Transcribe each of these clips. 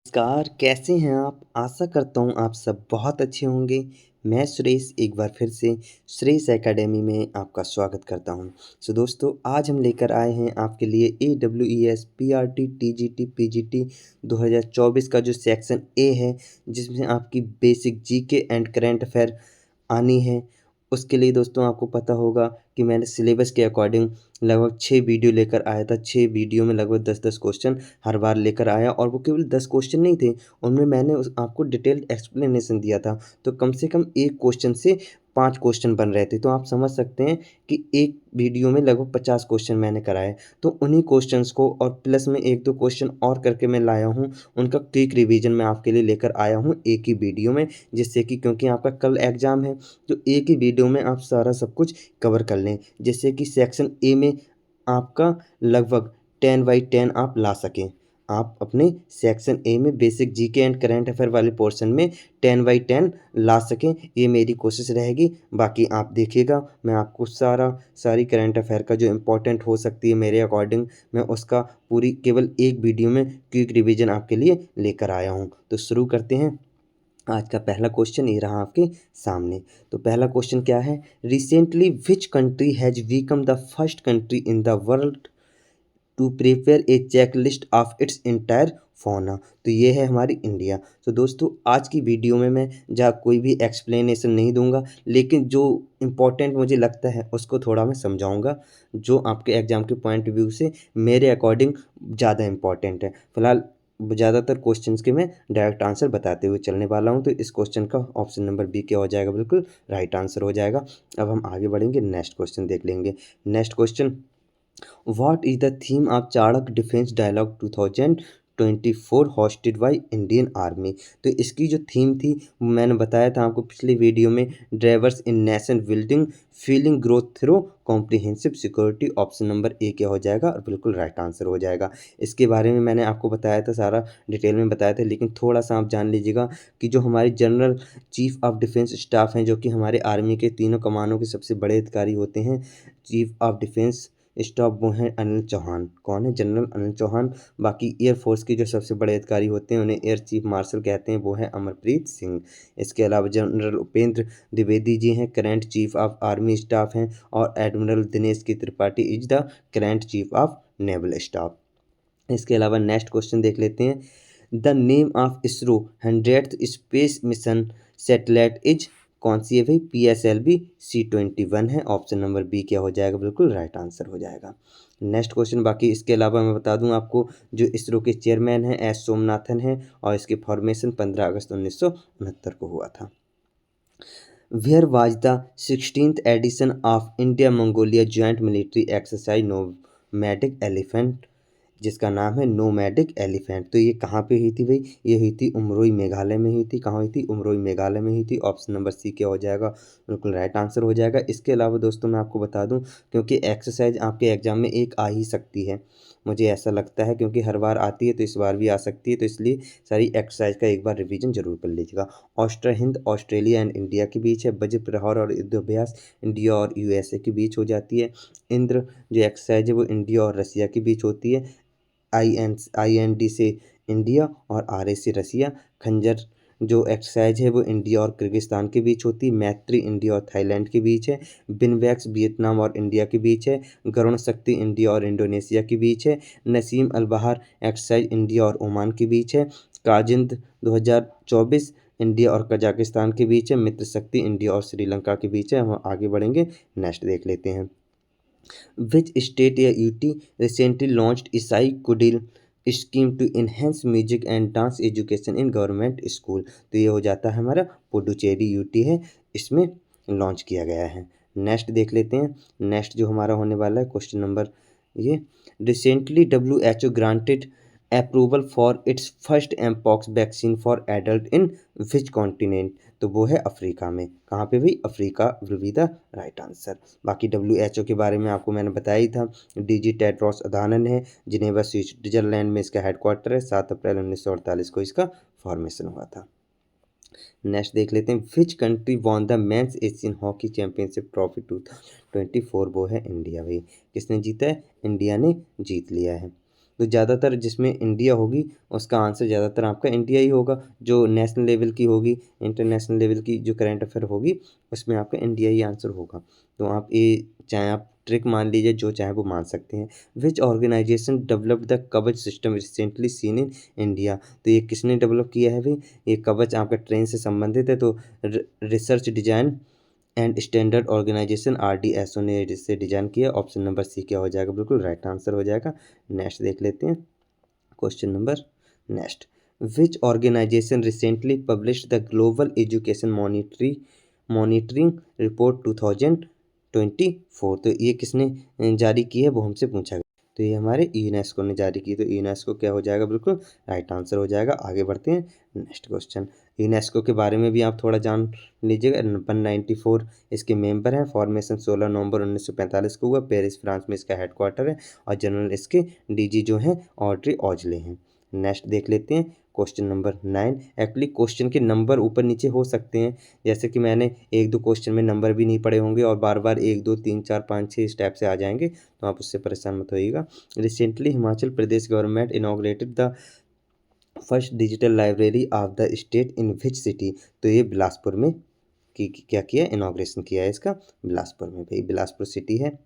नमस्कार, कैसे हैं आप? आशा करता हूँ आप सब बहुत अच्छे होंगे। मैं सुरेश एक बार फिर से सुरेश एकेडमी में आपका स्वागत करता हूँ। दोस्तों आज हम लेकर आए हैं आपके लिए AWES PRT TGT PGT 2024 का जो सेक्शन ए है, जिसमें आपकी basic GK and current affair आनी है। उसके लिए दोस्तों आपको पता होगा कि मैंने सिलेबस के अकॉर्डिंग लगभग 6 वीडियो लेकर आया था। 6 वीडियो में लगभग 10-10 क्वेश्चन हर बार लेकर आया और वो केवल 10 क्वेश्चन नहीं थे, उनमें मैंने उस आपको डिटेल्ड एक्सप्लेनेशन दिया था। तो कम से कम 1 क्वेश्चन से 5 क्वेश्चन बन रहे थे। तो आप समझ सकते हैं कि एक वीडियो में लगभग 50 क्वेश्चन मैंने कराए। तो उन्हीं क्वेश्चंस को और प्लस में 1-2 क्वेश्चन और करके मैं लाया हूँ। उनका क्विक रिवीजन मैं आपके लिए लेकर आया हूँ एक ही वीडियो में, जिससे कि क्योंकि आपका कल एग्ज़ाम है, तो एक ही वीडियो में आप सारा सब कुछ कवर कर लें। जिससे कि सेक्शन ए में आपका लगभग 10/10 आप ला सकें। आप अपने सेक्शन ए में basic GK and current affair वाले पोर्शन में 10/10 ला सकें, ये मेरी कोशिश रहेगी। बाकी आप देखिएगा, मैं आपको सारी करंट अफेयर का जो इम्पोर्टेंट हो सकती है मेरे अकॉर्डिंग, मैं उसका पूरी केवल एक वीडियो में क्विक रिवीजन आपके लिए लेकर आया हूँ। तो शुरू करते हैं। आज का पहला क्वेश्चन ये रहा आपके सामने। तो पहला क्वेश्चन क्या है? Recently which country has become the first country in the world to prepare a checklist of its entire fauna. तो ये है हमारी इंडिया। तो दोस्तों आज की वीडियो में मैं जहाँ कोई भी एक्सप्लेनेशन नहीं दूंगा, लेकिन जो इम्पोर्टेंट मुझे लगता है उसको थोड़ा मैं समझाऊंगा, जो आपके एग्जाम के पॉइंट ऑफ व्यू से मेरे अकॉर्डिंग ज़्यादा इम्पोर्टेंट है। फिलहाल ज़्यादातर क्वेश्चंस के मैं डायरेक्ट आंसर बताते हुए चलने वाला हूं। तो इस क्वेश्चन का ऑप्शन नंबर बी क्या हो जाएगा? बिल्कुल राइट आंसर हो जाएगा। अब हम आगे बढ़ेंगे, नेक्स्ट क्वेश्चन देख लेंगे। Next question, what is the theme of Chanakya defence dialogue 2024 hosted by Indian army? तो इसकी जो थीम थी मैंने बताया था आपको पिछली वीडियो में, ड्राइवर्स इन nation building feeling growth through comprehensive security. Option number ए क्या हो जाएगा? और बिल्कुल राइट आंसर हो जाएगा। इसके बारे में मैंने आपको बताया था, सारा डिटेल में बताया था, लेकिन थोड़ा सा आप जान लीजिएगा कि जो हमारे general chief of defence staff हैं, जो कि हमारे आर्मी के तीनों कमानों के सबसे बड़े अधिकारी होते हैं, चीफ ऑफ डिफेंस स्टाफ, वो हैं अनिल चौहान। कौन है? जनरल अनिल चौहान। बाकी एयरफोर्स के जो सबसे बड़े अधिकारी होते हैं उन्हें एयर चीफ मार्शल कहते हैं, वो है अमरप्रीत सिंह। इसके अलावा जनरल उपेंद्र द्विवेदी जी हैं, current chief of army staff हैं। और एडमिरल दिनेश के Tripathi is the current chief of naval staff. इसके अलावा नेक्स्ट क्वेश्चन देख लेते हैं। The name of ISRO 100th space mission satellite is? कौन सी है भाई? PSLV C21 है। ऑप्शन नंबर बी क्या हो जाएगा? बिल्कुल राइट आंसर हो जाएगा। नेक्स्ट क्वेश्चन, बाकी इसके अलावा मैं बता दूं आपको, जो इसरो के चेयरमैन हैं एस सोमनाथन हैं, और इसकी फॉर्मेशन 15 अगस्त 1969 को हुआ था। Where was the 16th edition of India Mongolia joint military exercise nomadic elephant, जिसका नाम है नोमैडिक एलिफेंट? तो ये कहाँ पे हुई थी भाई? ये हुई थी उमरोई मेघालय में हुई थी। कहाँ हुई थी? उमरोई मेघालय में हुई थी। ऑप्शन नंबर सी क्या हो जाएगा? बिल्कुल राइट आंसर हो जाएगा। इसके अलावा दोस्तों मैं आपको बता दूं, क्योंकि एक्सरसाइज आपके एग्जाम में एक आ ही सकती है, मुझे ऐसा लगता है, क्योंकि हर बार आती है तो इस बार भी आ सकती है, तो इसलिए सारी एक्सरसाइज का एक बार रिवीजन जरूर कर लीजिएगा। ऑस्ट्रा हिंद ऑस्ट्रेलिया एंड इंडिया के बीच है। वज्र प्रहार और युद्धाभ्यास इंडिया और USA के बीच हो जाती है। इंद्र जो एक्सरसाइज है वो इंडिया और रसिया के बीच होती है। IND से इंडिया और RA से रसिया। खंजर जो एक्सरसाइज है वो इंडिया और किर्गिस्तान के बीच होती है। मैत्री इंडिया और थाईलैंड के बीच है। बिनवैक्स वियतनाम और इंडिया के बीच है। गरुण शक्ति इंडिया और इंडोनेशिया के बीच है। नसीम अल बहार एक्सरसाइज इंडिया और ओमान के बीच है। काजिंद 2024 इंडिया और कजाकिस्तान के बीच है। मित्र शक्ति इंडिया और श्रीलंका के बीच है। हम आगे बढ़ेंगे, नेक्स्ट देख लेते हैं। Which state या UT recently launched Isai Kudil scheme to enhance music and dance education in government school? तो ये हो जाता है हमारा पुडुचेरी UT है, इसमें लॉन्च किया गया है। नेक्स्ट देख लेते हैं। नेक्स्ट जो हमारा होने वाला है क्वेश्चन नंबर, ये recently WHO granted approval for its first mpox vaccine for adult in which continent? तो वो है अफ्रीका में। कहाँ पे भाई? Africa will be the right answer. बाकी WHO के बारे में आपको मैंने बताया ही था, DG टेड्रोस अधानन है, जिनेवा स्विट्जरलैंड में इसका हेडक्वार्टर है। 7 अप्रैल 1948 को इसका फॉर्मेशन हुआ था। नेक्स्ट देख लेते हैं। Which country won the men's Asian hockey championship trophy 2024? वो है इंडिया भाई। किसने जीता है? इंडिया ने जीत लिया है। तो ज़्यादातर जिसमें इंडिया होगी उसका आंसर ज़्यादातर आपका इंडिया ही होगा। जो नेशनल लेवल की होगी, इंटरनेशनल लेवल की जो करंट अफेयर होगी उसमें आपका इंडिया ही आंसर होगा। तो आप ये चाहे आप ट्रिक मान लीजिए, जो चाहे वो मान सकते हैं। विच ऑर्गेनाइजेशन डेवलप्ड द कवच system recently seen in India? तो ये किसने डेवलप किया है भाई? ये कवच आपका ट्रेन से संबंधित है, तो research design and standard organisation RDSO ने इससे डिजाइन किया। ऑप्शन नंबर सी क्या हो जाएगा? बिल्कुल राइट आंसर हो जाएगा। नेक्स्ट देख लेते हैं question number next. Which organisation recently published the global education monitoring report 2024? तो ये किसने जारी की है वो हमसे पूछा गया। तो ये हमारे यूनेस्को ने जारी की। तो यूनेस्को क्या हो जाएगा? बिल्कुल राइट आंसर हो जाएगा। आगे बढ़ते हैं नेक्स्ट क्वेश्चन। यूनेस्को के बारे में भी आप थोड़ा जान लीजिएगा। 194 इसके मेंबर हैं। फॉर्मेशन 16 नवंबर 1945 को हुआ। पेरिस फ्रांस में इसका हेडक्वार्टर है और जनरल इसके DG जो हैं ऑड्रे ऑजले हैं। नेक्स्ट देख लेते हैं क्वेश्चन नंबर 9। एक्चुअली क्वेश्चन के नंबर ऊपर नीचे हो सकते हैं, जैसे कि मैंने एक दो क्वेश्चन में नंबर भी नहीं पढ़े होंगे और बार बार 1 2 3 4 5 6 इस टाइप से आ जाएंगे, तो आप उससे परेशान मत होइएगा। Recently Himachal Pradesh government inaugurated the first digital library of the state in which city? तो ये बिलासपुर में क्या किया? इनॉग्रेशन किया है इसका बिलासपुर में। भाई बिलासपुर सिटी है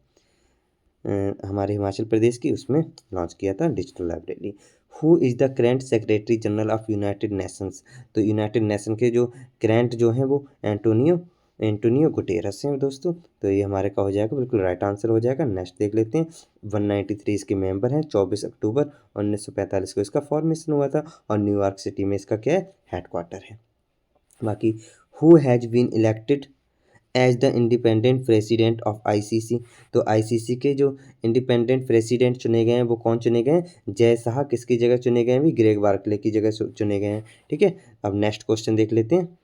हमारे हिमाचल प्रदेश की, उसमें लॉन्च किया था digital library. Who is the current secretary general of United Nations? तो यूनाइटेड नेशन के जो करेंट जो हैं वो एंटोनियो गुटेरस हैं दोस्तों। तो ये हमारे का हो जाएगा, बिल्कुल राइट आंसर हो जाएगा। नेक्स्ट देख लेते हैं। 193 इसके मेंबर हैं। 24 अक्टूबर 1945 को इसका फॉर्मेशन हुआ था और न्यूयॉर्क सिटी में इसका क्या है? हेडक्वार्टर है। बाकी who has been elected as the independent president of ICC? तो ICC के जो इंडिपेंडेंट प्रेसिडेंट चुने गए हैं वो कौन चुने गए हैं? जय शाह किसकी जगह चुने गए हैं? भी ग्रेग बार्कले की जगह चुने गए हैं। ठीक है, अब नेक्स्ट क्वेश्चन देख लेते हैं।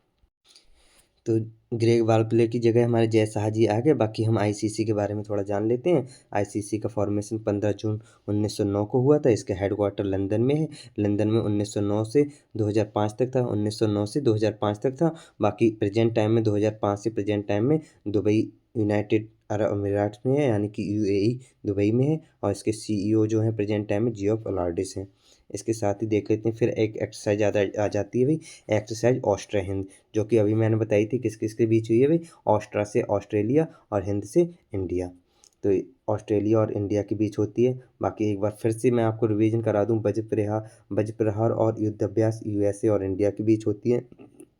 तो ग्रेग बार्कले की जगह हमारे जय शाह जी आ गए। बाकी हम ICC के बारे में थोड़ा जान लेते हैं। ICC का फॉर्मेशन 15 जून 1909 को हुआ था। इसका हेडक्वार्टर लंदन में है। लंदन में 1909 से 2005 तक था। 1909 से 2005 तक था। बाकी प्रेजेंट टाइम में 2005 से प्रेजेंट टाइम में दुबई यूनाइटेड अरब अमीरात में है, यानी कि UAE दुबई में है। और इसके CEO जो हैं प्रेजेंट टाइम में जियोफ अलार्डिस हैं। इसके साथ ही देख लेते हैं फिर एक एक्सरसाइज आ जाती है भाई, एक्सरसाइज ऑस्ट्रिया हिंद, जो कि अभी मैंने बताई थी किस किस के बीच हुई है भाई? ऑस्ट्रा से ऑस्ट्रेलिया और हिंद से इंडिया। तो ऑस्ट्रेलिया और इंडिया के बीच होती है। बाकी एक बार फिर से मैं आपको रिवीजन करा दूं। वज्र प्रहार और युद्धाभ्यास USA और इंडिया के बीच होती है।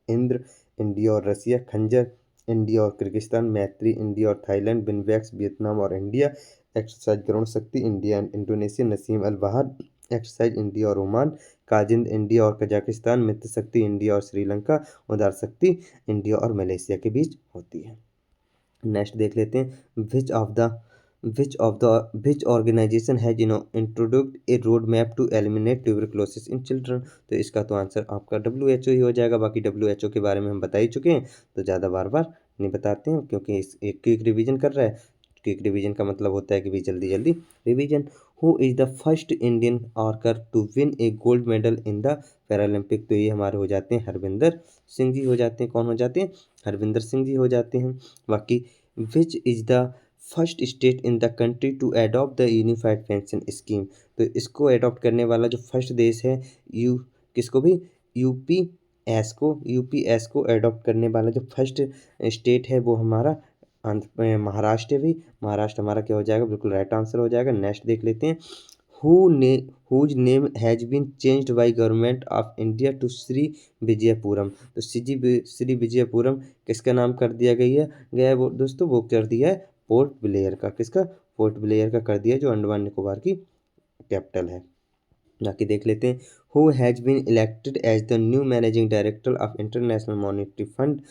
इंद्र इंडिया और रसिया। खंजर इंडिया और किर्गिस्तान। मैत्री इंडिया और थाईलैंड। बिनवैक्स वियतनाम और इंडिया। एक्सरसाइज गरुण शक्ति इंडिया एंड इंडोनेशिया। नसीम अल बहार एक्सरसाइज इंडिया और ओमान। काजिंद इंडिया और कजाकिस्तान। मित्र शक्ति इंडिया और श्रीलंका। उदार शक्ति इंडिया और मलेशिया के बीच होती है। नेक्स्ट देख लेते हैं। Which organisation has introduced a road map to eliminate tuberculosis in children? तो इसका तो आंसर आपका WHO ही हो जाएगा। बाकी WHO के बारे में हम बता ही चुके हैं, तो ज़्यादा बार बार नहीं बताते हैं, क्योंकि इस एक क्विक रिवीजन कर रहा है। क्विक रिवीजन का मतलब होता है कि भी जल्दी जल्दी revision. Who is the first Indian archer to win a gold medal in the Paralympic? तो ये हमारे हो जाते हैं हरविंदर सिंह जी हो जाते हैं। कौन हो जाते हैं? हरविंदर सिंह जी हो जाते हैं। बाकी which is the first state in the country to adopt the unified pension scheme? तो इसको अडॉप्ट करने वाला जो फर्स्ट देश है, किसको भी? यूपीएस को अडॉप्ट करने वाला जो फर्स्ट स्टेट है वो हमारा महाराष्ट्र है भी। महाराष्ट्र हमारा क्या हो जाएगा? बिल्कुल राइट आंसर हो जाएगा। नेक्स्ट देख लेते हैं। Whose name has been changed by government of India to Shri Vijayapuram? तो श्री विजयपुरम किसका नाम कर दिया गया है वो दोस्तों? वो कर दिया है पोर्ट ब्लेयर का। किसका? पोर्ट ब्लेयर का कर दिया, जो अंडमान निकोबार की कैपिटल है। बाकी देख लेते हैं। Who has been elected as the new managing director of international monetary fund?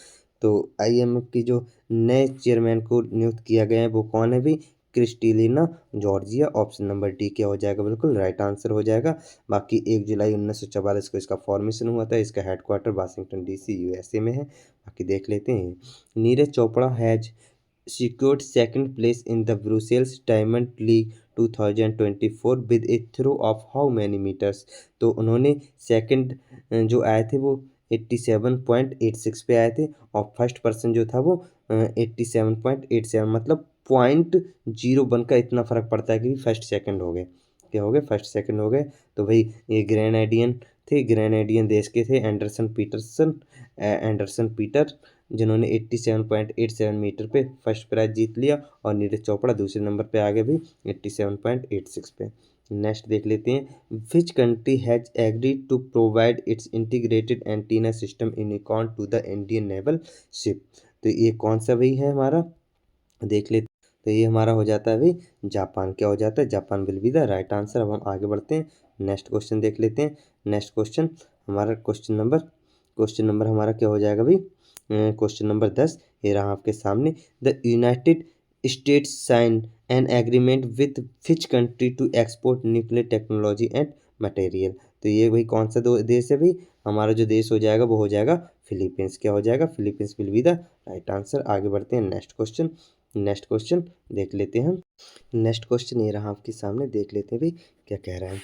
तो IMF की जो नए चेयरमैन को नियुक्त किया गया है वो कौन है भी? Kristalina Georgia. Option number D क्या हो जाएगा? बिल्कुल राइट आंसर हो जाएगा। बाकी 1 जुलाई 1944 को इसका फॉर्मेशन हुआ था। इसका हेडक्वार्टर वाशिंगटन DC USA में है। बाकी देख लेते हैं। Neeraj Chopra has secured second place in the Brussels Diamond League 2024 with a throw of how many meters? तो उन्होंने सेकंड जो आए थे वो 87.86 पे आए थे और फर्स्ट पर्सन जो था वो 87.87, मतलब 0.01 का इतना फ़र्क पड़ता है कि फर्स्ट सेकंड हो गए। क्या हो गए, फर्स्ट सेकंड हो गए। तो भाई ये ग्रेनेडियन थे, ग्रेनेडियन देश के थे एंडरसन पीटर, जिन्होंने 87.87 मीटर पे फर्स्ट प्राइज जीत लिया, और नीरज चोपड़ा दूसरे नंबर पे आ गए भी 87.86 पे। नेक्स्ट देख लेते हैं, which country has agreed to provide its integrated antenna system unicorn to the Indian naval ship. तो ये कौन सा भाई है हमारा, देख लेते। तो ये हमारा हो जाता है भाई जापान। क्या हो जाता है, Japan will be the right answer. अब हम आगे बढ़ते हैं, नेक्स्ट क्वेश्चन देख लेते हैं। नेक्स्ट क्वेश्चन हमारा क्वेश्चन नंबर हमारा क्या हो जाएगा भाई, क्वेश्चन नंबर 10 ये रहा आपके सामने। The United States sign an agreement with which country to export nuclear technology and material. तो ये भाई कौन सा देश है भाई, हमारा जो देश हो जाएगा वो हो जाएगा फिलीपींस। क्या हो जाएगा, Philippines will be the right answer. आगे बढ़ते हैं, नेक्स्ट क्वेश्चन देख लेते हैं हम। नेक्स्ट क्वेश्चन ये रहा आपके सामने, देख लेते हैं भाई क्या कह रहा है।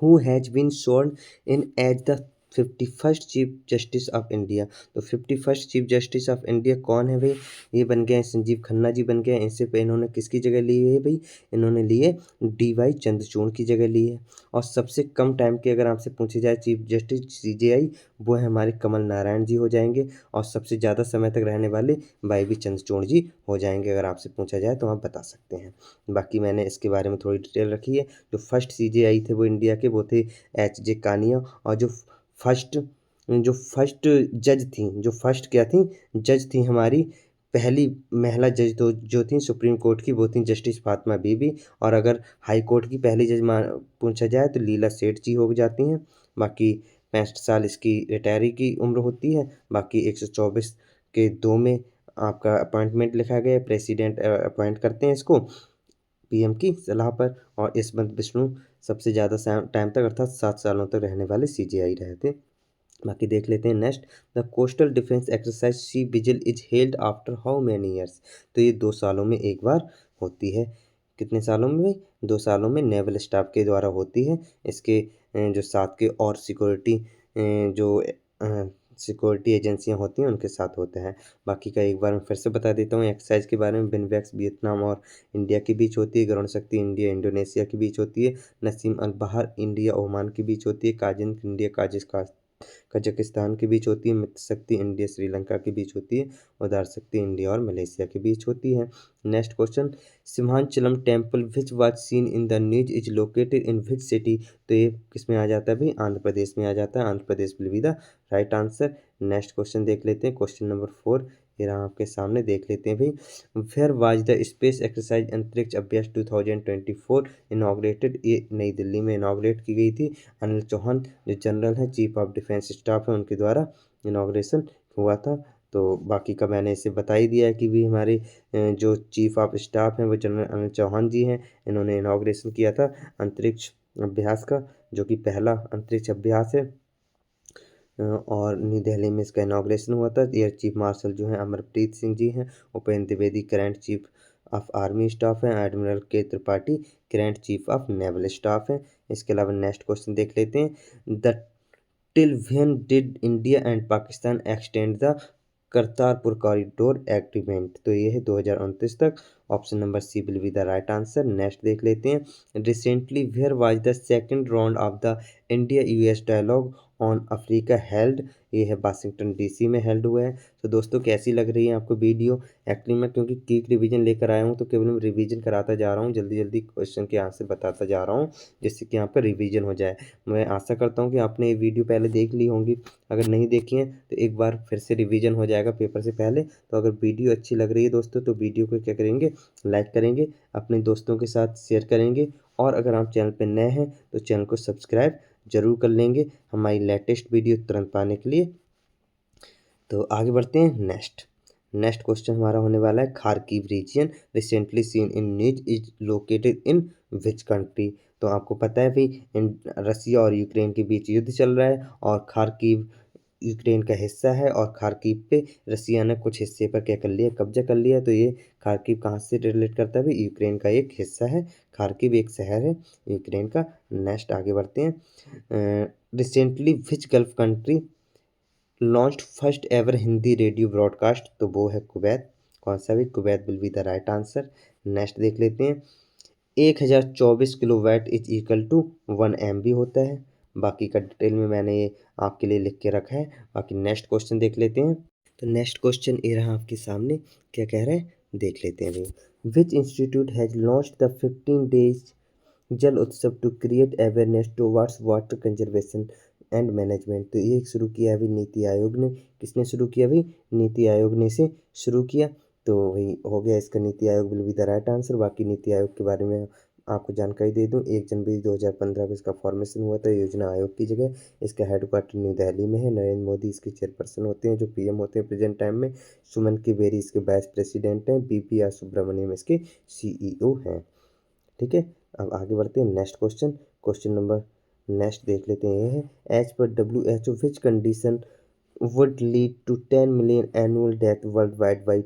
Who has been sworn in as the 51st chief justice of India. तो 51st chief justice of India कौन है भाई, ये बन गए हैं संजीव खन्ना जी बन गए हैं। इससे पे इन्होंने किसकी जगह ली है भाई, इन्होंने ली है DY चंद्रचूड़ की जगह ली है। और सबसे कम टाइम के अगर आपसे पूछी जाए चीफ जस्टिस CJI, वो है हमारे कमल नारायण जी हो जाएंगे। और सबसे ज़्यादा समय तक रहने वाले YV चंद्रचूड़ जी हो जाएंगे। अगर आपसे पूछा जाए तो आप बता सकते हैं। बाकी मैंने इसके बारे में थोड़ी डिटेल रखी है। जो फर्स्ट CJI थे वो इंडिया के, वो थे HJ कानिया। और फर्स्ट जो फर्स्ट जज थी, जो फर्स्ट क्या थी, जज थी हमारी, पहली महिला जज तो जो थी सुप्रीम कोर्ट की, वो थी जस्टिस फातिमा बीबी। और अगर हाई कोर्ट की पहली जज पूछा जाए तो लीला सेठ जी हो जाती हैं। बाकी 65 साल इसकी रिटायरी की उम्र होती है। बाकी 124 के 2 में आपका अपॉइंटमेंट लिखा गया है, प्रेसिडेंट अपॉइंट करते हैं इसको PM की सलाह पर। और यशवंत विष्णु सबसे ज़्यादा टाइम तक अर्थात 7 सालों तक रहने वाले CJI रहे थे। बाकी देख लेते हैं next, the coastal defence exercise sea vigil is held after how many years. तो ये 2 सालों में एक बार होती है। कितने सालों में, 2 सालों में नेवल स्टाफ के द्वारा होती है। इसके जो साथ के और जो सिक्योरिटी एजेंसियां होती हैं उनके साथ होते हैं। बाकी का एक बार मैं फिर से बता देता हूँ एक्सरसाइज के बारे में। बिनवैक्स वियतनाम और इंडिया के बीच होती है। गरुण शक्ति इंडिया इंडोनेशिया के बीच होती है। नसीम अल बहार इंडिया ओमान के बीच होती है। काजिन इंडिया कजाकिस्तान के बीच होती है। मित्र शक्ति इंडिया श्रीलंका के बीच होती है। उदार शक्ति इंडिया और मलेशिया के बीच होती है। Next question, Simhachalam temple which was seen in the news is located in which city. तो ये किस में आ जाता है भाई, आंध्र प्रदेश में आ जाता है। Andhra Pradesh will be the right answer. Next question देख लेते हैं, क्वेश्चन नंबर 4 ये रहा आपके सामने, देख लेते हैं भाई। Where was the space exercise Antariksh Abhyas 2024 inaugurated. ये नई दिल्ली में इनॉग्रेट की गई थी। अनिल चौहान जो जनरल हैं, चीफ ऑफ डिफेंस स्टाफ है, उनके द्वारा इनॉग्रेशन हुआ था। तो बाकी का मैंने इसे बता ही दिया है कि भी हमारे जो चीफ ऑफ स्टाफ हैं वो जनरल अनिल चौहान जी हैं। इन्होंने इनॉग्रेशन किया था अंतरिक्ष अभ्यास का, जो कि पहला अंतरिक्ष अभ्यास है। और न्यू दिल्ली में इसका इनॉग्रेशन हुआ था। एयर चीफ मार्शल जो हैं अमरप्रीत सिंह जी हैं। Upendra Dwivedi current chief of army staff हैं। Admiral K Tripathi current chief of naval staff हैं। इसके अलावा नेक्स्ट क्वेश्चन देख लेते हैं, the till when did India and Pakistan extend the Kartarpur corridor agreement. तो ये है 2029 तक। Option number C will be the right answer. Next देख लेते हैं, recently where was the second round of the India US dialogue on Africa held. ये है Washington DC में हेल्ड हुआ है। तो दोस्तों कैसी लग रही है आपको वीडियो। एक्चुअली मैं क्योंकि क्विक रिवीजन लेकर आया हूँ तो केवल मैं रिवीजन कराता जा रहा हूँ, जल्दी जल्दी क्वेश्चन के आंसर बताता जा रहा हूँ, जिससे कि यहाँ पर रिवीजन हो जाए। मैं आशा करता हूँ कि आपने ये वीडियो पहले देख ली होंगी। अगर नहीं देखी है तो एक बार फिर से रिवीजन हो जाएगा पेपर से पहले। तो अगर वीडियो अच्छी लग रही है दोस्तों तो वीडियो को क्या करेंगे, लाइक करेंगे, अपने दोस्तों के साथ शेयर करेंगे। और अगर आप चैनल पर नए हैं तो चैनल को सब्सक्राइब जरूर कर लेंगे हमारी लेटेस्ट वीडियो तुरंत पाने के लिए। तो आगे बढ़ते हैं, नेक्स्ट क्वेश्चन हमारा होने वाला है, Kharkiv region recently seen in news is located in which country. तो आपको पता है भाई रसिया और यूक्रेन के बीच युद्ध चल रहा है और खार्किव यूक्रेन का हिस्सा है। और खार्किव पे रसिया ने कुछ हिस्से पर क्या कर लिया, कब्जा कर लिया। तो ये खार्किव कहाँ से रिलेट करता है भाई, यूक्रेन का एक हिस्सा है। खार्किव एक शहर है यूक्रेन का। नेक्स्ट आगे बढ़ते हैं, recently which gulf country launched first ever Hindi radio broadcast. तो वो है कुवैत। कौन सा भी, Kuwait will be the right answer. Next देख लेते हैं, 1024 kilowatt is equal to 1 MB होता है। बाकी का डिटेल में मैंने ये आपके लिए लिख के रखा है। बाकी नेक्स्ट क्वेश्चन देख लेते हैं। तो नेक्स्ट क्वेश्चन ये रहा आपके सामने, क्या कह रहा है देख लेते हैं भाई। Which institute has launched the 15 days Jal Utsav to create awareness towards water conservation and management. तो ये शुरू किया अभी नीति आयोग ने। किसने शुरू किया भाई? नीति आयोग ने इसे शुरू किया। तो वही हो गया इसका, NITI Aayog will be the right answer. बाकी नीति आयोग के बारे में आपको जानकारी दे दूं, 1 जनवरी 2015 को इसका फॉर्मेशन हुआ था योजना आयोग की जगह। इसका हेडक्वार्टर न्यू दिल्ली में है। नरेंद्र मोदी इसके चेयरपर्सन होते हैं, जो पीएम होते हैं प्रेजेंट टाइम में। सुमन की बेरी इसके वाइस प्रेसिडेंट हैं। BPR सुब्रमण्यम इसके CEO हैं। ठीक है, अब आगे बढ़ते हैं। Next question, question number next देख लेते हैं। ये है, as per WHO which condition would lead to 10 million annual death worldwide by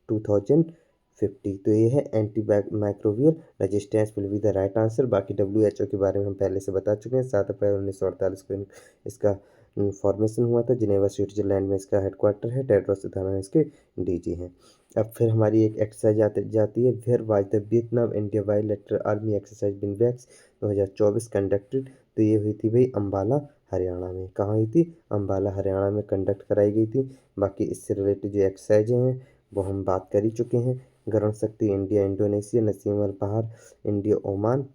2050। तो ये है anti microbial resistance will be the right answer. बाकी WHO के बारे में हम पहले से बता चुके हैं। 7 अप्रैल 1948 को इसका फॉर्मेशन हुआ था। जिनेवा स्विट्जरलैंड में इसका हेडक्वार्टर है। टेड्रोस अधानोम इसके DG हैं। अब फिर हमारी एक एक्सरसाइज जाती है, where was the Vietnam India bilateral army exercise vinbax 2024 conducted. तो ये हुई थी भाई अम्बाला हरियाणा में। कहाँ हुई थी? अम्बाला हरियाणा में कंडक्ट कराई गई थी। बाकी इससे रिलेटेड जो एक्सरसाइजें हैं वो हम बात कर ही चुके हैं। गगन शक्ति इंडिया इंडोनेशिया, नसीम अल बहार इंडिया ओमान,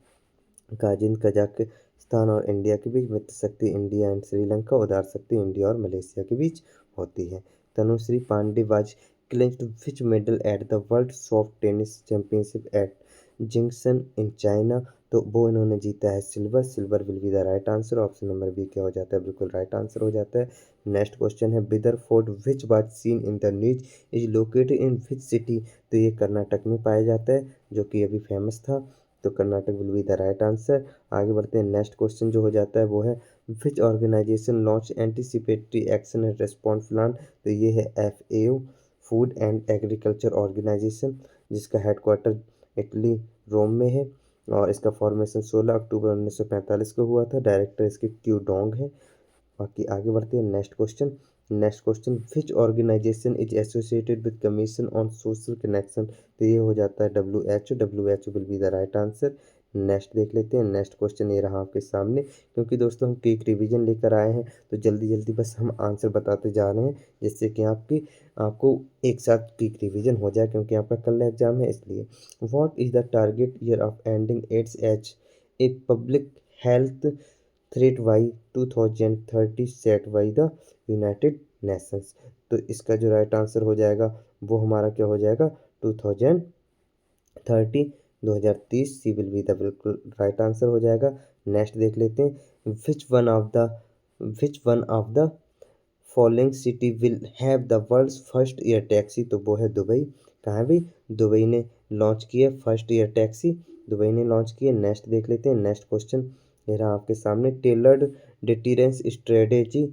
गाजिन कजाकिस्तान और इंडिया के बीच, मित्र शक्ति इंडिया एंड श्रीलंका, उदार शक्ति इंडिया और मलेशिया के बीच होती है। Tanushree Pande was clinched which medal at the world soft tennis championship at Jingsan in China. तो वो इन्होंने जीता है silver. Silver will be the right answer. Option number B क्या हो जाता है? बिल्कुल राइट आंसर हो जाता है। नेक्स्ट क्वेश्चन है, Bidar fort which was seen in the news is located in which city. तो ये कर्नाटक में पाया जाता है, जो कि अभी फेमस था। तो Karnataka will be the right answer. आगे बढ़ते हैं। नेक्स्ट क्वेश्चन जो हो जाता है वो है, which organisation launch anticipatory action and response plan. तो ये है FAO, food and agriculture organisation, जिसका हेडक्वार्टर इटली रोम में है। और इसका फॉर्मेशन 16 अक्टूबर 1945 को हुआ था। डायरेक्टर इसके क्यू डोंग है। बाकी आगे बढ़ते हैं। Next question, next question, which organisation is associated with commission on social connection. तो ये हो जाता है WHO। WHO will be the right answer. Next देख लेते हैं। नेक्स्ट क्वेश्चन ये रहा आपके सामने। क्योंकि दोस्तों हम क्विक रिवीजन लेकर आए हैं, तो जल्दी जल्दी बस हम आंसर बताते जा रहे हैं, जिससे कि आपको एक साथ क्विक रिवीजन हो जाए, क्योंकि आपका कल एग्जाम है इसलिए। What is the target year of ending AIDS as a public health threat by 2030 set by the United Nations. तो इसका जो राइट आंसर हो जाएगा वो हमारा क्या हो जाएगा? 2030, 2030 सी विल बी द बिल्कुल राइट आंसर हो जाएगा। नेक्स्ट देख लेते हैं। Which one of the following city will have the world's first air taxi. तो वो है दुबई। कहाँ है भाई? दुबई ने लॉन्च किया फर्स्ट एयर टैक्सी, दुबई ने लॉन्च किया। नेक्स्ट देख लेते हैं। नेक्स्ट क्वेश्चन ये रहा आपके सामने, tailored deterrence strategy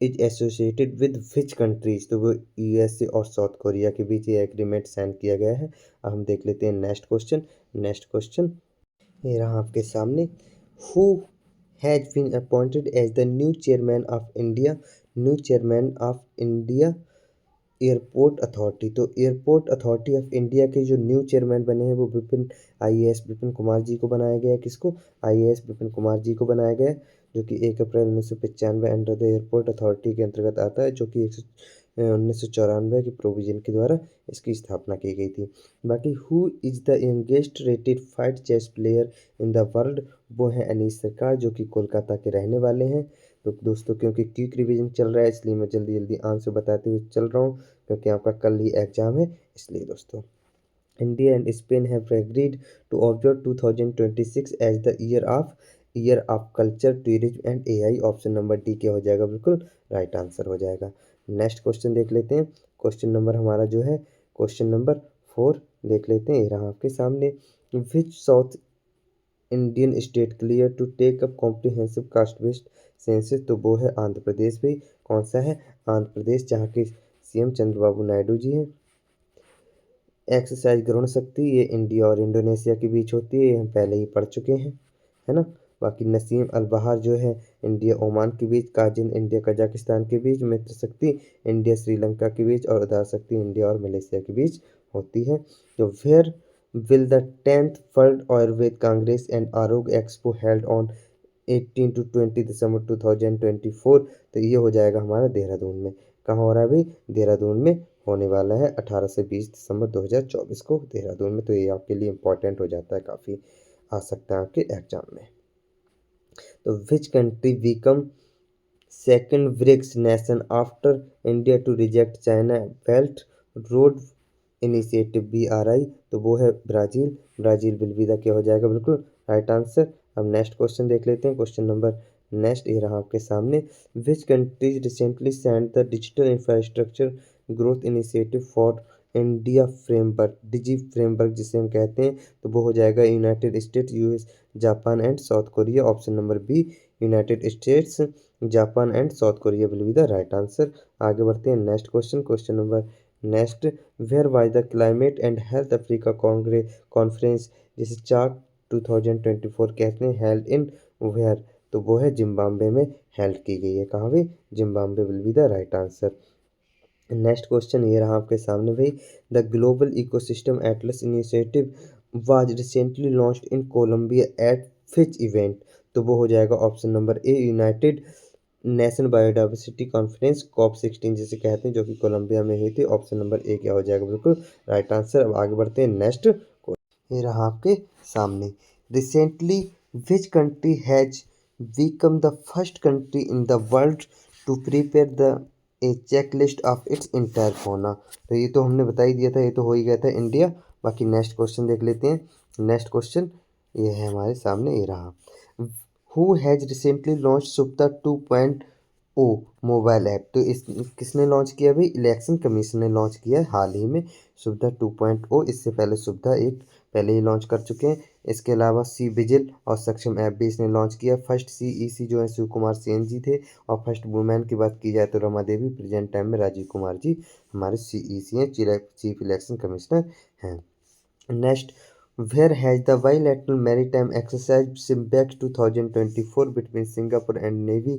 is associated with which countries. तो वो USA और साउथ कोरिया के बीच ये एग्रीमेंट साइन किया गया है। अब हम देख लेते हैं नेक्स्ट क्वेश्चन। नेक्स्ट क्वेश्चन ये रहा आपके सामने, who has been appointed as the new chairman of India, new chairman of India airport authority. तो एयरपोर्ट अथॉरिटी ऑफ इंडिया के जो न्यू चेयरमैन बने हैं वो IAS विपिन कुमार जी को बनाया गया है। किसको? IAS विपिन कुमार जी को बनाया गया है, जो कि 1 अप्रैल 1995 अंडर द एयरपोर्ट अथॉरिटी के अंतर्गत आता है, जो कि 1994 के प्रोविजन के द्वारा इसकी स्थापना की गई थी। बाकी who is the youngest rated FIDE chess player in the world. वो हैं अनीस सरकार, जो कि कोलकाता के रहने वाले हैं। तो दोस्तों क्योंकि क्विक रिवीजन चल रहा है, इसलिए मैं जल्दी जल्दी आंसर बताते हुए चल रहा हूँ, क्योंकि आपका कल ही एग्जाम है इसलिए दोस्तों। India and Spain have agreed to observe 2026 as the year of culture tourism and AI। Option number D क्या हो जाएगा? बिल्कुल राइट आंसर हो जाएगा। नेक्स्ट क्वेश्चन देख लेते हैं। क्वेश्चन नंबर हमारा जो है क्वेश्चन नंबर 4 देख लेते हैं। ये रहा आपके सामने, which south Indian state clear to take up comprehensive caste based census. तो वो है आंध्र प्रदेश भाई। कौन सा है? आंध्र प्रदेश, जहाँ के CM चंद्रबाबू नायडू जी हैं। एक्सरसाइज ग्रहण शक्ति ये इंडिया और इंडोनेशिया के बीच होती है, ये हम पहले ही पढ़ चुके हैं, है ना। बाकी नसीम अल बहार जो है इंडिया ओमान के बीच, काजिन इंडिया कजाकिस्तान के बीच, मित्र शक्ति इंडिया श्रीलंका के बीच और उदार शक्ति इंडिया और मलेशिया के बीच होती है। तो where will the 10th World Ayurved Congress and Arog Expo held on 18 to 20 दिसंबर 2024। तो ये हो जाएगा हमारा देहरादून में। कहाँ हो रहा है भाई? देहरादून में होने वाला है 18 से 20 दिसंबर 2024 को देहरादून में। तो ये आपके लिए इम्पोर्टेंट हो जाता है, काफ़ी आ सकता है आपके एग्जाम में। तो which country become second BRICS nation after India to reject China belt road initiative BRI? तो वो है ब्राज़ील। ब्राज़ील बिलविदा क्या हो जाएगा? बिल्कुल राइट आंसर। अब नेक्स्ट क्वेश्चन देख लेते हैं। क्वेश्चन नंबर नेक्स्ट ये रहा आपके सामने। Which countries recently signed the digital infrastructure growth initiative for India framework, digi framework जिसे हम कहते हैं। तो वो हो जाएगा United States, US, Japan and South Korea. Option number B, United States, Japan and South Korea will be the right answer. आगे बढ़ते हैं next question. Question number next, where was the climate and health Africa conference जिसे चाक 2024 कहते हैं, held in where? तो वो है जिम्बाब्वे में हेल्ड की गई है। कहाँ भी? Zimbabwe will be the right answer. Next question ये रहा आपके सामने भाई। The global ecosystem atlas initiative was recently launched in Colombia at which event? तो वो हो जाएगा option number A, United Nation biodiversity conference COP16 जिसे कहते हैं, जो कि कोलंबिया में हुई थी। ऑप्शन नंबर ए क्या हो जाएगा? बिल्कुल राइट आंसर। अब आगे बढ़ते हैं नेक्स्ट। ये रहा आपके सामने। Recently which country has become the first country in the world to prepare the a check list of its entire fauna? तो ये तो हमने बता ही दिया था, ये तो हो ही गया था इंडिया। बाकी नेक्स्ट क्वेश्चन देख लेते हैं। नेक्स्ट क्वेश्चन ये है हमारे सामने, ये रहा। हु हैज रिसेंटली लॉन्च सुविधा 2.0 मोबाइल ऐप? तो इस किसने लॉन्च किया भाई? इलेक्शन कमीशन ने लॉन्च किया है हाल ही में सुविधा 2.0। इससे पहले सुविधा एक पहले ही लॉन्च कर चुके हैं। इसके अलावा सी विजिल और सक्षम ऐप भी इसने लॉन्च किया। फर्स्ट CEC जो है शिव कुमार सेन जी थे, और फर्स्ट वुमेन की बात की जाए तो रमा देवी। प्रेजेंट टाइम में राजीव कुमार जी हमारे CEC हैं, चीफ इलेक्शन कमिश्नर हैं। Next, where has the bilateral maritime exercise SIMBEX 2024 between Singapore and navy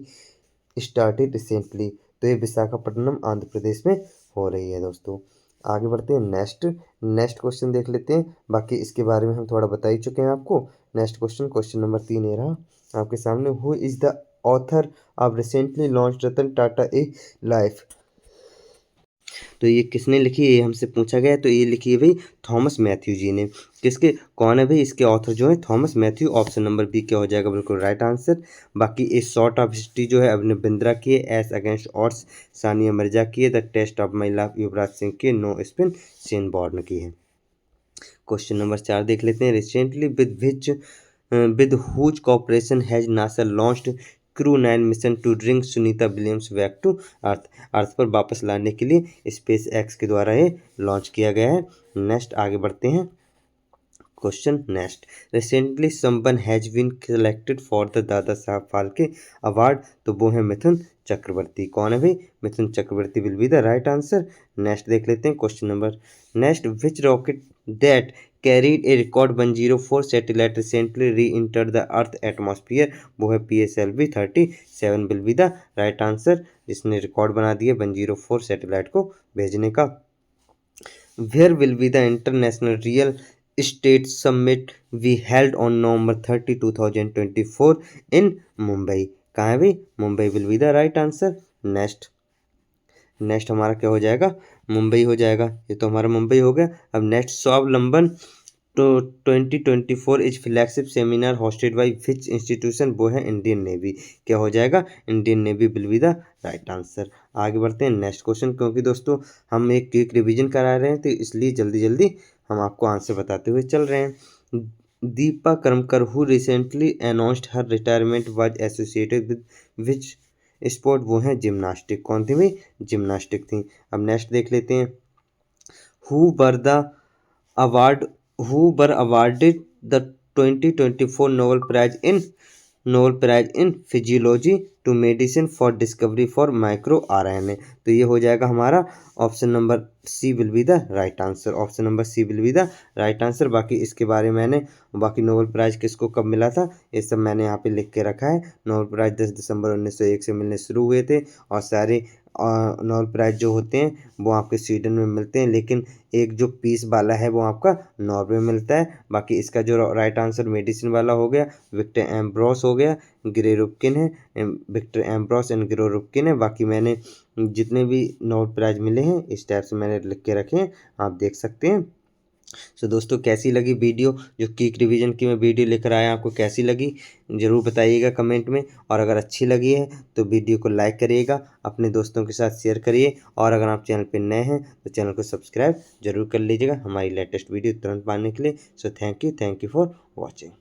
started recently? तो ये विशाखापट्टनम आंध्र प्रदेश में हो रही है दोस्तों। आगे बढ़ते हैं नेक्स्ट क्वेश्चन देख लेते हैं। बाकी इसके बारे में हम थोड़ा बता ही चुके हैं आपको। नेक्स्ट क्वेश्चन नंबर 3 ये रहा आपके सामने। Who is the author of recently launch Ratan Tata A life? तो ये किसने लिखी है, ये हमसे पूछा गया है। तो ये लिखी है भाई थॉमस मैथ्यू जी ने। किसके, कौन है भाई इसके ऑथर जो है? Thomas Mathew. Option number B क्या हो जाएगा? बिल्कुल राइट आंसर। बाकी इस शॉर्ट ऑफ हिस्ट्री जो है अभिनव बिंद्रा की है, ace against odds Sania Mirza की है, the test of my life Yuvraj Singh की, नो स्पिन शेन बॉर्न की है। क्वेश्चन नंबर 4 देख लेते हैं। Recently with whose corporation has NASA launched crew 9 mission to bring Sunita Williams back to earth पर वापस लाने के लिए स्पेस एक्स के द्वारा ये लॉन्च किया गया है। नेक्स्ट आगे बढ़ते हैं। Question next, recently someone has been selected for the Dadasaheb Phalke award? तो वो है मिथुन चक्रवर्ती। कौन है भाई? Mithun Chakraborty will be the right answer. Next देख लेते हैं question number next. Which rocket that carried a record 104 satellite recently re enter the earth atmosphere? वो है PSLV 37 will be the right answer, जिसने रिकॉर्ड बना दिया 104 सैटेलाइट को भेजने का। Where will be the international real estate summit we held on November 30, 2024 in Mumbai? कहाँ है भाई? Mumbai will be the right answer. Next हमारा क्या हो जाएगा? मुंबई हो जाएगा। ये तो हमारा मुंबई हो गया। अब नेक्स्ट, स्वावलंबन तो 2024 is flagship seminar hosted by which institution? वो है इंडियन नेवी। क्या हो जाएगा? Indian navy will be the right answer. आगे बढ़ते हैं नेक्स्ट क्वेश्चन। क्योंकि दोस्तों हम एक क्विक रिवीजन करा रहे हैं, तो इसलिए जल्दी जल्दी हम आपको आंसर बताते हुए चल रहे हैं। Deepa Karmakar who recently announced her retirement was associated with which sport? वो है जिम्नास्टिक। कौन थी भाई? जिम्नास्टिक थी। अब नेक्स्ट देख लेते हैं। Who were the award who were awarded the 2024 Nobel Prize in Physiology to Medicine for discovery for microRNA? तो ये हो जाएगा हमारा option number C will be the right answer. Option number C will be the right answer. बाकी इसके बारे में बाकी नोबेल प्राइज़ किसको कब मिला था ये सब मैंने यहाँ पे लिख के रखा है। नोबेल प्राइज़ 10 दिसंबर 1901 से मिलने शुरू हुए थे और सारे नोबेल प्राइज़ जो होते हैं वो आपके स्वीडन में मिलते हैं, लेकिन एक जो पीस वाला है वो आपका नॉर्वे में मिलता है। बाकी इसका जो राइट आंसर मेडिसिन वाला हो गया विक्टर एम्ब्रोस हो गया, ग्रे रुपकिन है, विक्टर एम्ब्रोस एंड ग्रे रुपकिन है। बाकी मैंने जितने भी नोबेल प्राइज़ मिले हैं इस टाइप से मैंने लिख के रखे हैं, आप देख सकते हैं। सो दोस्तों कैसी लगी वीडियो, जो क्विक रिवीजन की मैं वीडियो लेकर आया आपको कैसी लगी ज़रूर बताइएगा कमेंट में। और अगर अच्छी लगी है तो वीडियो को लाइक करिएगा, अपने दोस्तों के साथ शेयर करिए, और अगर आप चैनल पर नए हैं तो चैनल को सब्सक्राइब जरूर कर लीजिएगा हमारी लेटेस्ट वीडियो तुरंत पाने के लिए। So thank you for watching.